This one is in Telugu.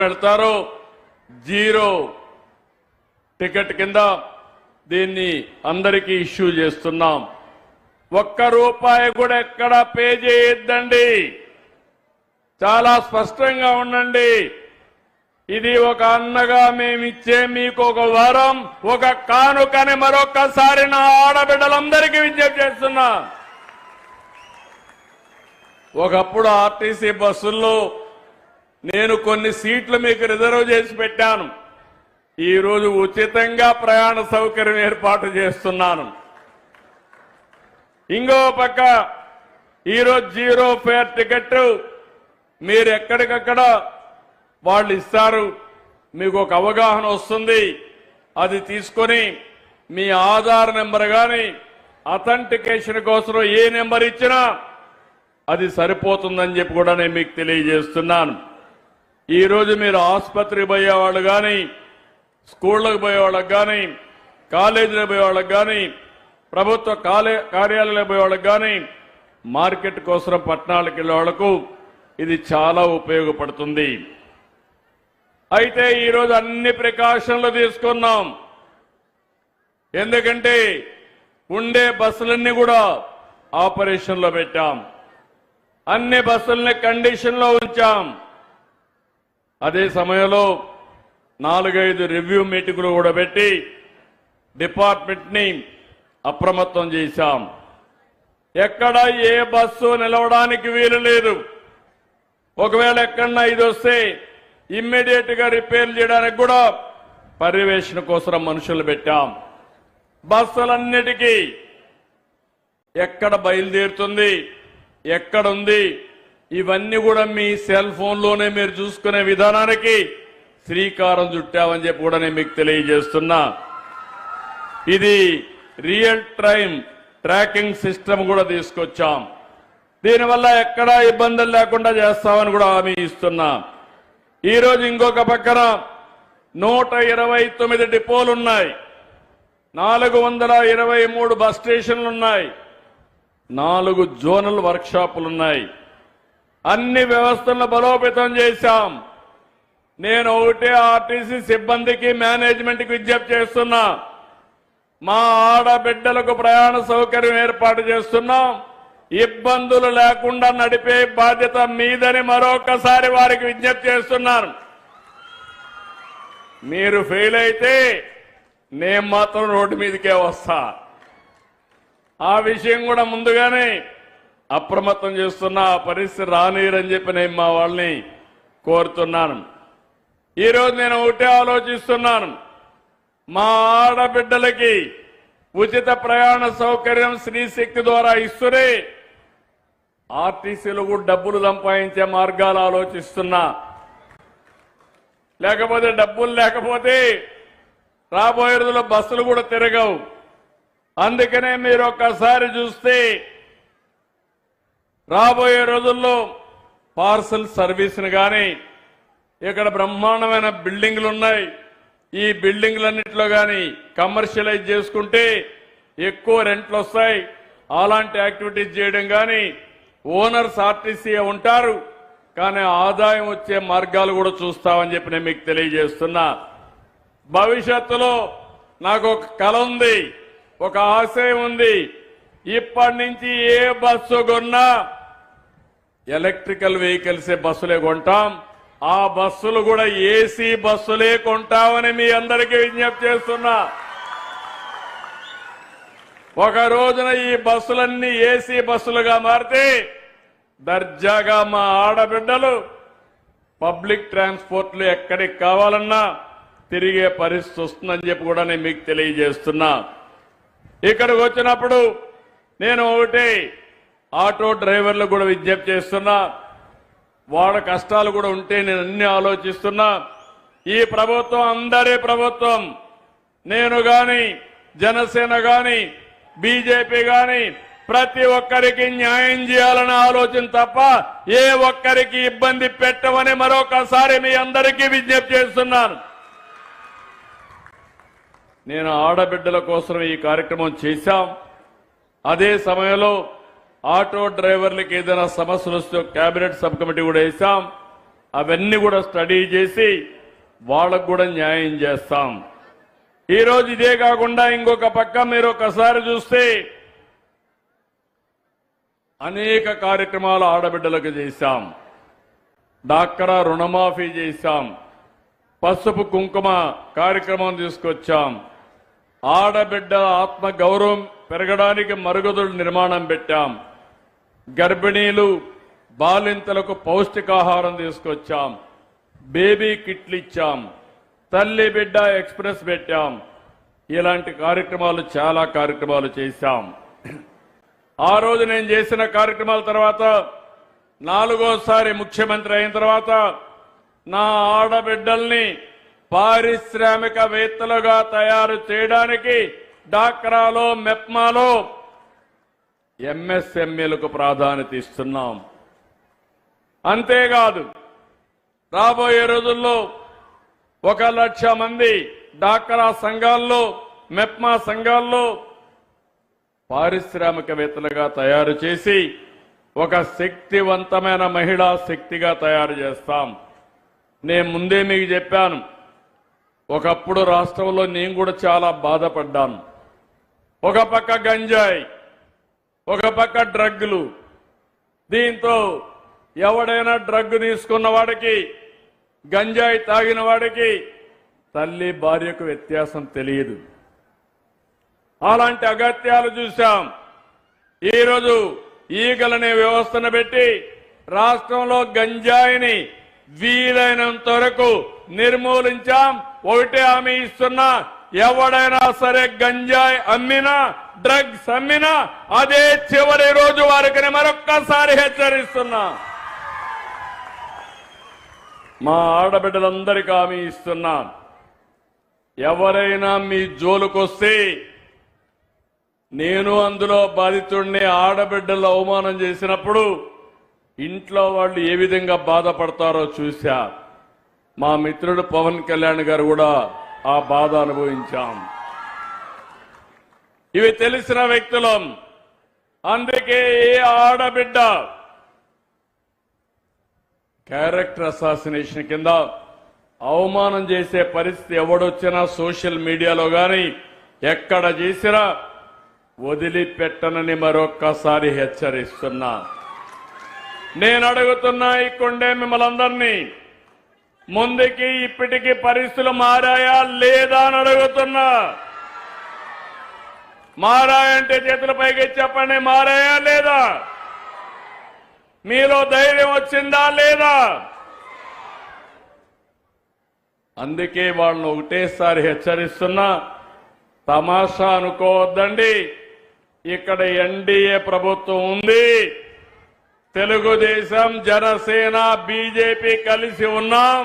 పెడతారో జీరో టికెట్ కింద దీన్ని అందరికీ ఇష్యూ చేస్తున్నాం. ₹1 కూడా ఎక్కడ పే చేయొద్దండి. చాలా స్పష్టంగా ఉండండి. ఇది ఒక అన్నగా మేమిచ్చే మీకు ఒక వరం, ఒక కానుకని మరొక్కసారి నా ఆడబిడ్డలందరికీ విజ్ఞప్తి చేస్తున్నా. ఒకప్పుడు ఆర్టీసీ బస్సుల్లో నేను కొన్ని సీట్లు మీకు రిజర్వ్ చేసి పెట్టాను. ఈ రోజు ఉచితంగా ప్రయాణ సౌకర్యం ఏర్పాటు చేస్తున్నాను. ఇంకో పక్క ఈరోజు జీరో ఫేర్ టికెట్ మీరు ఎక్కడికక్కడ వాళ్ళు ఇస్తారు. మీకు ఒక అవగాహన వస్తుంది. అది తీసుకొని మీ ఆధార్ నెంబర్ కానీ అథెంటికేషన్ కోసం ఏ నెంబర్ ఇచ్చినా అది సరిపోతుందని చెప్పి కూడా నేను మీకు తెలియజేస్తున్నాను. ఈరోజు మీరు ఆసుపత్రికి పోయేవాళ్ళు కానీ, స్కూళ్ళకు పోయేవాళ్ళకి కానీ, కాలేజీలకు పోయేవాళ్ళకి కానీ, ప్రభుత్వ కార్యాలయాలకు పోయేవాళ్ళకి కానీ, మార్కెట్ కోసం పట్టణాలకు వెళ్ళే వాళ్లకు ఇది చాలా ఉపయోగపడుతుంది. అయితే ఈరోజు అన్ని ప్రికాషన్లు తీసుకున్నాం. ఎందుకంటే ఉండే బస్సులన్నీ కూడా ఆపరేషన్లో పెట్టాం. అన్ని బస్సుల్ని కండిషన్లో ఉంచాం. అదే సమయంలో 4-5 రివ్యూ మీటింగులు కూడా పెట్టి డిపార్ట్మెంట్ని అప్రమత్తం చేశాం. ఎక్కడ ఏ బస్సు నిలవడానికి వీలు లేదు. ఒకవేళ ఎక్కడన్నా ఇది వస్తే ఇమ్మీడియట్ గా రిపేర్ చేయడానికి కూడా పర్యవేక్షణ కోసం మనుషులు పెట్టాం. బస్సులన్నిటికీ ఎక్కడ బయలుదేరుతుంది, ఎక్కడుంది, ఇవన్నీ కూడా మీ సెల్ ఫోన్లోనే మీరు చూసుకునే విధానానికి శ్రీకారం చుట్టామని చెప్పి కూడా నేను మీకు తెలియజేస్తున్నా. ఇది రియల్ టైం ట్రాకింగ్ సిస్టమ్ కూడా తీసుకొచ్చాం. దీనివల్ల ఎక్కడా ఇబ్బందులు లేకుండా చేస్తామని కూడా హామీ ఇస్తున్నా. ఈరోజు ఇంకొక పక్కన 129 డిపోలున్నాయి, 423 బస్ స్టేషన్లున్నాయి, 4 జోనల్ వర్క్షాపులున్నాయి. అన్ని వ్యవస్థలను బలోపేతం చేశాం. నేను ఒకటే ఆర్టీసీ సిబ్బందికి మేనేజ్మెంట్కి విజ్ఞప్తి చేస్తున్నా. మా ఆడబిడ్డలకు ప్రయాణ సౌకర్యం ఏర్పాటు చేస్తున్నాం. ఇబ్బందులు లేకుండా నడిపే బాధ్యత మీదని మరొకసారి వారికి విజ్ఞప్తి చేస్తున్నాను. మీరు ఫెయిల్ అయితే నేను మాత్రం రోడ్డు మీదకే వస్తా. ఆ విషయం కూడా ముందుగానే అప్రమత్తం చేస్తున్నా. ఆ పరిస్థితి రానిరని చెప్పి నేను మా వాళ్ళని కోరుతున్నాను. ఈరోజు నేను ఒకటే ఆలోచిస్తున్నాను. మా ఆడబిడ్డలకి ఉచిత ప్రయాణ సౌకర్యం శ్రీశక్తి ద్వారా ఇస్తూనే ఆర్టీసీలో కూడా డబ్బులు సంపాదించే మార్గాలు ఆలోచిస్తున్నా. లేకపోతే డబ్బులు లేకపోతే రాబోయే రోజుల్లో బస్సులు కూడా తిరగవు. అందుకనే మీరు ఒక్కసారి చూస్తే రాబోయే రోజుల్లో పార్సల్ సర్వీస్ని కానీ, ఇక్కడ బ్రహ్మాండమైన బిల్డింగ్లు ఉన్నాయి. ఈ బిల్డింగ్లన్నింటిలో కానీ కమర్షియలైజ్ చేసుకుంటే ఎక్కువ రెంట్లు వస్తాయి. అలాంటి యాక్టివిటీస్ చేయడం కానీ, ఓనర్స్ ఆర్టీసీ ఉంటారు కానీ ఆదాయం వచ్చే మార్గాలు కూడా చూస్తామని చెప్పి నేను మీకు తెలియజేస్తున్నా. భవిష్యత్తులో నాకు ఒక కల ఉంది, ఒక ఆశయం ఉంది. ఇప్పటి నుంచి ఏ బస్సు కొన్నా ఎలక్ట్రికల్ వెహికల్సే బస్సులే కొంటాం. ఆ బస్సులు కూడా ఏసీ బస్సులే కొంటామని మీ అందరికీ విజ్ఞప్తి చేస్తున్నా. ఒక రోజున ఈ బస్సులన్నీ ఏసీ బస్సులుగా మారితే దర్జాగా మా ఆడబిడ్డలు పబ్లిక్ ట్రాన్స్పోర్ట్లు ఎక్కడికి కావాలన్నా తిరిగే పరిస్థితి వస్తుందని చెప్పి కూడా నేను మీకు తెలియజేస్తున్నా. ఇక్కడికి వచ్చినప్పుడు నేను ఒకటి ఆటో డ్రైవర్లు కూడా విజ్ఞప్తి చేస్తున్నా. వాళ్ళ కష్టాలు కూడా ఉంటే నేను అన్ని ఆలోచిస్తున్నా. ఈ ప్రభుత్వం అందరి ప్రభుత్వం. నేను గాని, జనసేన గాని, బీజేపీ గాని ప్రతి ఒక్కరికి న్యాయం చేయాలనే ఆలోచన తప్ప ఏ ఒక్కరికి ఇబ్బంది పెట్టమని మరొకసారి మీ అందరికీ విజ్ఞప్తి చేస్తున్నాను. నేను ఆడబిడ్డల కోసం ఈ కార్యక్రమం చేశాం. అదే సమయంలో ఆటో డ్రైవర్లకు ఏదైనా సమస్యలు వస్తే కేబినెట్ సబ్ కమిటీ కూడా వేశాం. అవన్నీ కూడా స్టడీ చేసి వాళ్ళకు కూడా న్యాయం చేస్తాం. ఈరోజు ఇదే కాకుండా ఇంకొక పక్క మీరు ఒకసారి చూస్తే అనేక కార్యక్రమాలు ఆడబిడ్డలకు చేశాం. డాక్రా రుణమాఫీ చేశాం. పసుపు కుంకుమ కార్యక్రమం తీసుకొచ్చాం. ఆడబిడ్డల ఆత్మ గౌరవం పెరగడానికి మరుగుదొడ్ల నిర్మాణం పెట్టాం. గర్భిణీలు బాలింతలకు పౌష్టికాహారం తీసుకొచ్చాం. బేబీ కిట్లు ఇచ్చాం. తల్లి బిడ్డ ఎక్స్ప్రెస్ పెట్టాం. ఇలాంటి కార్యక్రమాలు చాలా కార్యక్రమాలు చేశాం. ఆ రోజు నేను చేసిన కార్యక్రమాల తర్వాత 4వసారి ముఖ్యమంత్రి అయిన తర్వాత నా ఆడబిడ్డల్ని పారిశ్రామికవేత్తలుగా తయారు చేయడానికి డాక్రాలో మెప్మాలో ఎంఎస్ఎంఈలకు ప్రాధాన్యత ఇస్తున్నాం. అంతేకాదు రాబోయే రోజుల్లో 1,00,000 మంది డాక్రా సంఘాల్లో మెప్మా సంఘాల్లో పారిశ్రామికవేత్తలుగా తయారు చేసి ఒక శక్తివంతమైన మహిళా శక్తిగా తయారు చేస్తాం. నేను ముందే మీకు చెప్పాను, ఒకప్పుడు రాష్ట్రంలో నేను కూడా చాలా బాధపడ్డాను. ఒక పక్క గంజాయి, ఒక పక్క డ్రగ్లు. దీంతో ఎవడైనా డ్రగ్ తీసుకున్న వాడికి, గంజాయి తాగిన వాడికి తల్లి భార్యకు వ్యత్యాసం తెలియదు. అలాంటి అగత్యాలు చూశాం. ఈరోజు ఈగలనే వ్యవస్థను పెట్టి రాష్ట్రంలో గంజాయిని వీలైనంత వరకు నిర్మూలించాం. ఒకటే హామీ ఇస్తున్నా, ఎవడైనా సరే గంజాయి అమ్మినా డ్రగ్స్ అమ్మినా అదే చివరి రోజు వారికి మరొక్కసారి హెచ్చరిస్తున్నా. మా ఆడబిడ్డలందరికీ హామీ ఇస్తున్నా, ఎవరైనా మీ జోలుకొస్తే నేను అందులో బాధితుడిని. ఆడబిడ్డలు అవమానం చేసినప్పుడు ఇంట్లో వాళ్ళు ఏ విధంగా బాధపడతారో చూశా. మా మిత్రుడు పవన్ కళ్యాణ్ గారు కూడా ఆ బాధ అనుభవించాం. ఇవి తెలిసిన వ్యక్తులం. అందుకే ఏ ఆడబిడ్డ క్యారెక్టర్ అసాసినేషన్ కింద అవమానం చేసే పరిస్థితి ఎవడొచ్చినా సోషల్ మీడియాలో గాని ఎక్కడ చేసినా వదిలిపెట్టనని మరొక్కసారి హెచ్చరిస్తున్నా. నేను అడుగుతున్నా ఈ కొండే మిమ్మల్ని అందరినీ, ముందుకి ఇప్పటికీ పరిస్థితులు మారాయా లేదా అని అడుగుతున్నా. మారాయంటే చేతుల పైకి చెప్పండి, మారాయా లేదా? మీలో ధైర్యం వచ్చిందా లేదా? అందుకే వాళ్ళని ఒకటేసారి హెచ్చరిస్తున్నా, తమాషా అనుకోవద్దండి. ఇక్కడ ఎన్డీఏ ప్రభుత్వం ఉంది. తెలుగుదేశం, జనసేన, బీజేపీ కలిసి ఉన్నాం.